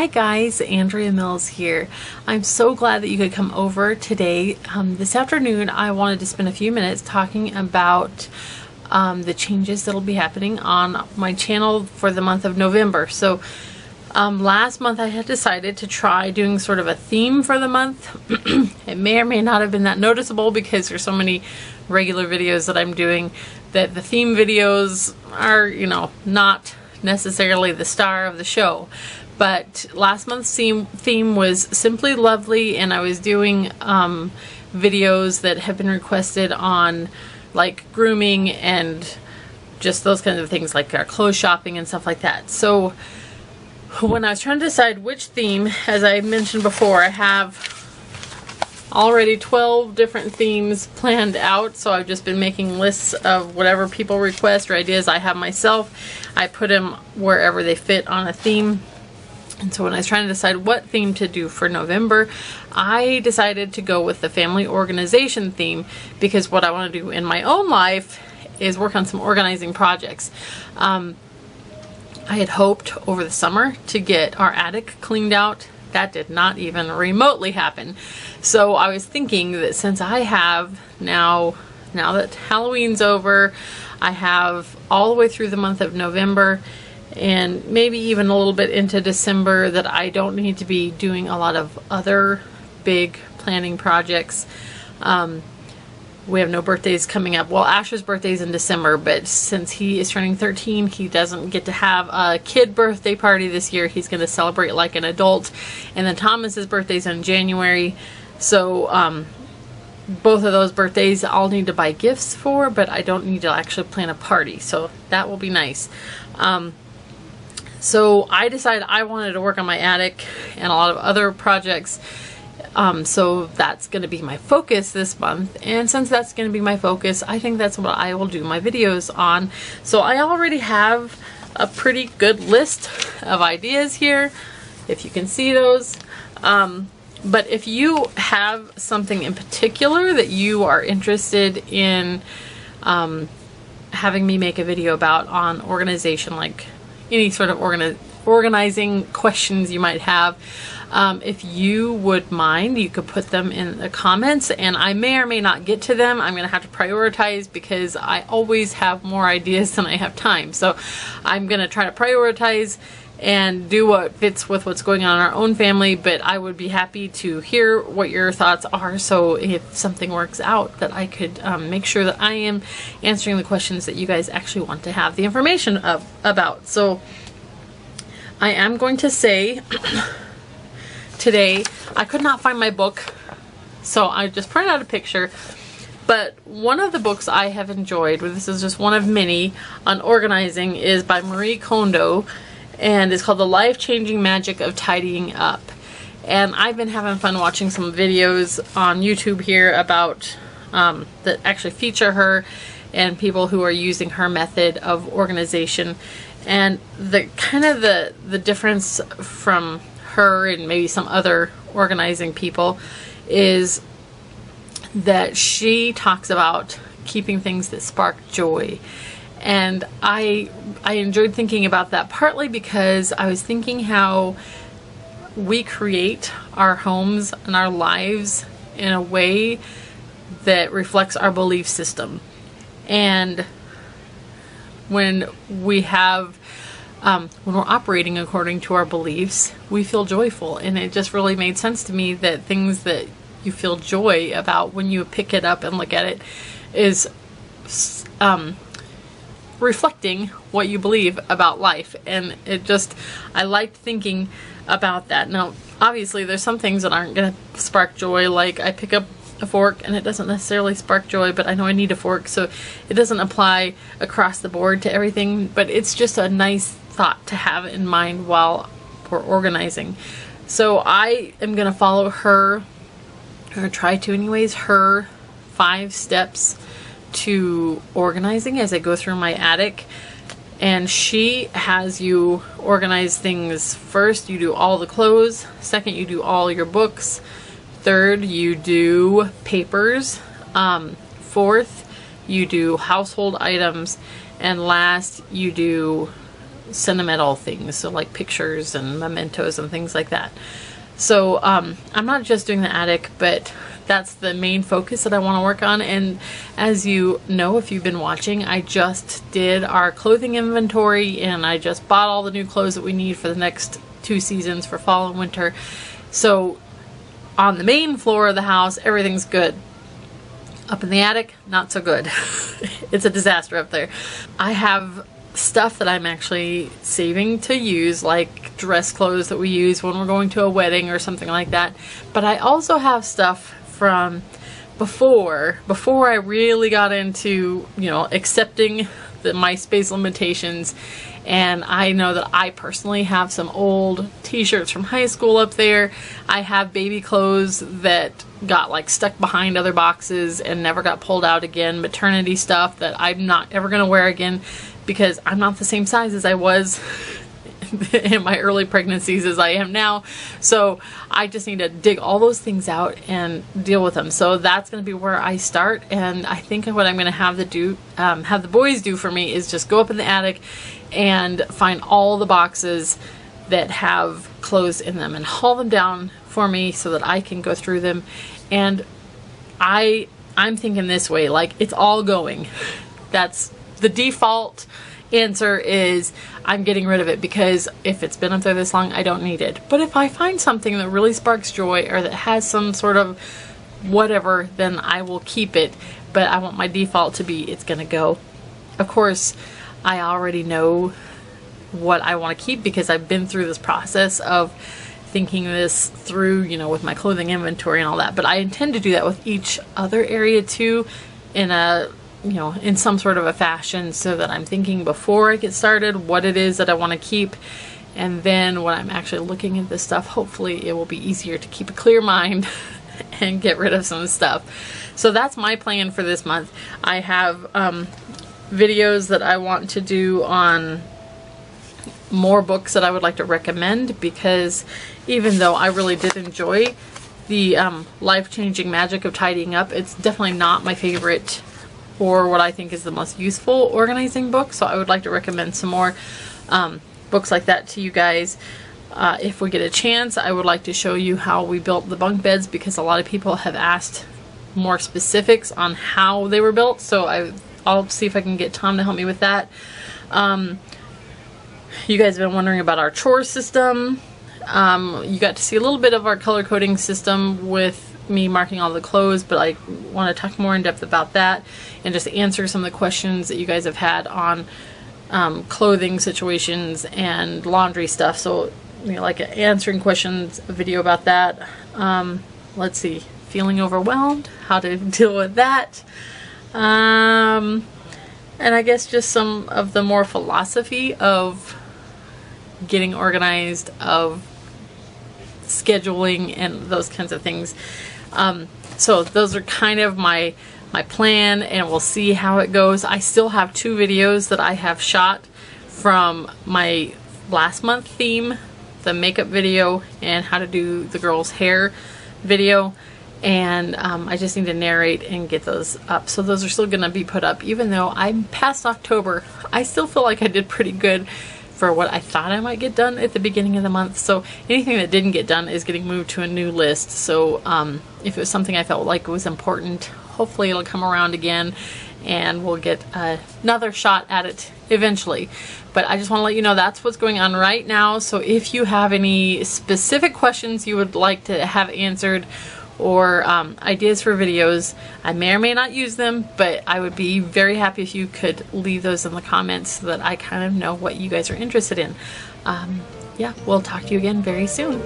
Hi guys, Andrea Mills here. I'm so glad that you could come over today. This afternoon I wanted to spend a few minutes talking about the changes that'll be happening on my channel for the month of November. So last month I had decided to try doing sort of a theme for the month. It may or may not have been that noticeable because there's so many regular videos that I'm doing that the theme videos are, you know, not necessarily the star of the show. But last month's theme was Simply Lovely, and I was doing videos that have been requested on like grooming and just those kinds of things, like our clothes shopping and stuff like that. So when I was trying to decide which theme, as I mentioned before, I have already 12 different themes planned out, so I've just been making lists of whatever people request or ideas I have myself. I put them wherever they fit on a theme. And so when I was trying to decide what theme to do for November, I decided to go with the family organization theme, because what I want to do in my own life is work on some organizing projects. I had hoped over the summer to get our attic cleaned out. That did not even remotely happen. So I was thinking that since I have now that Halloween's over, I have all the way through the month of November and maybe even a little bit into December, that I don't need to be doing a lot of other big planning projects. We have no birthdays coming up. Well, Asher's birthday's in December, but since he is turning 13, he doesn't get to have a kid birthday party this year. He's going to celebrate like an adult. And then Thomas's birthday's in January. So both of those birthdays I'll need to buy gifts for, but I don't need to actually plan a party. So that will be nice. So I decided I wanted to work on my attic and a lot of other projects. So that's going to be my focus this month. And since that's going to be my focus, I think that's what I will do my videos on. So I already have a pretty good list of ideas here, if you can see those. But if you have something in particular that you are interested in having me make a video about on organization, like any sort of organizing questions you might have, if you would mind, you could put them in the comments, and I may or may not get to them. I'm going to have to prioritize because I always have more ideas than I have time. So I'm going to try to prioritize and do what fits with what's going on in our own family, but I would be happy to hear what your thoughts are, so if something works out, that I could make sure that I am answering the questions that you guys actually want to have the information about. So I am going to say today, I could not find my book, so I just printed out a picture. But one of the books I have enjoyed, this is just one of many on organizing, is by Marie Kondo, and it's called The Life-Changing Magic of Tidying Up. And I've been having fun watching some videos on YouTube here about that actually feature her and people who are using her method of organization. And the kind of the difference from her and maybe some other organizing people is that she talks about keeping things that spark joy. And I enjoyed thinking about that, partly because I was thinking how we create our homes and our lives in a way that reflects our belief system. And when we have when we're operating according to our beliefs, we feel joyful. And it just really made sense to me that things that you feel joy about when you pick it up and look at it is reflecting what you believe about life. And it just, I liked thinking about that. Now, obviously there's some things that aren't going to spark joy, like I pick up a fork and it doesn't necessarily spark joy, but I know I need a fork, so it doesn't apply across the board to everything. But it's just a nice thought to have in mind while we're organizing. So I am going to follow her, or try to anyways, her 5 steps to organizing as I go through my attic. And she has you organize things. First, you do all the clothes. Second, you do all your books. Third, you do papers. Fourth, you do household items. And last, you do sentimental things, so like pictures and mementos and things like that. So I'm not just doing the attic, but that's the main focus that I want to work on. And as you know, if you've been watching, I just did our clothing inventory and I just bought all the new clothes that we need for the next 2 seasons, for fall and winter. So on the main floor of the house, everything's good. Up in the attic, not so good. It's a disaster up there. I have stuff that I'm actually saving to use, like dress clothes that we use when we're going to a wedding or something like that. But I also have stuff from before I really got into, you know, accepting my space limitations. And I know that I personally have some old t-shirts from high school up there. I have baby clothes that got like stuck behind other boxes and never got pulled out again. Maternity stuff that I'm not ever gonna wear again because I'm not the same size as I was in my early pregnancies as I am now. So I just need to dig all those things out and deal with them. So that's going to be where I start. And I think what I'm going to have the boys do for me is just go up in the attic and find all the boxes that have clothes in them and haul them down for me so that I can go through them. And I'm thinking this way, like it's all going. That's the default answer, is I'm getting rid of it because if it's been up there this long, I don't need it. But if I find something that really sparks joy or that has some sort of whatever, then I will keep it. But I want my default to be it's gonna go. Of course, I already know what I want to keep because I've been through this process of thinking this through, you know, with my clothing inventory and all that. But I intend to do that with each other area too, in a, you know, in some sort of a fashion, so that I'm thinking before I get started what it is that I want to keep. And then when I'm actually looking at this stuff, hopefully it will be easier to keep a clear mind and get rid of some stuff. So that's my plan for this month. I have videos that I want to do on more books that I would like to recommend, because even though I really did enjoy the life-changing magic of tidying up, it's definitely not my favorite or what I think is the most useful organizing book. So I would like to recommend some more books like that to you guys. If we get a chance, I would like to show you how we built the bunk beds, because a lot of people have asked more specifics on how they were built. So I'll see if I can get Tom to help me with that. You guys have been wondering about our chore system. You got to see a little bit of our color coding system with me marking all the clothes, but I want to talk more in depth about that and just answer some of the questions that you guys have had on clothing situations and laundry stuff. So, you know, like answering questions, a video about that. Let's see, feeling overwhelmed, how to deal with that. And I guess just some of the more philosophy of getting organized, of scheduling and those kinds of things. So those are kind of my plan, and we'll see how it goes. I still have 2 videos that I have shot from my last month theme, the makeup video and how to do the girls' hair video. And I just need to narrate and get those up. So those are still going to be put up. Even though I'm past October, I still feel like I did pretty good for what I thought I might get done at the beginning of the month. So anything that didn't get done is getting moved to a new list. So if it was something I felt like was important, hopefully it'll come around again and we'll get another shot at it eventually. But I just want to let you know that's what's going on right now. So if you have any specific questions you would like to have answered, or ideas for videos, I may or may not use them, but I would be very happy if you could leave those in the comments so that I kind of know what you guys are interested in. Yeah, we'll talk to you again very soon.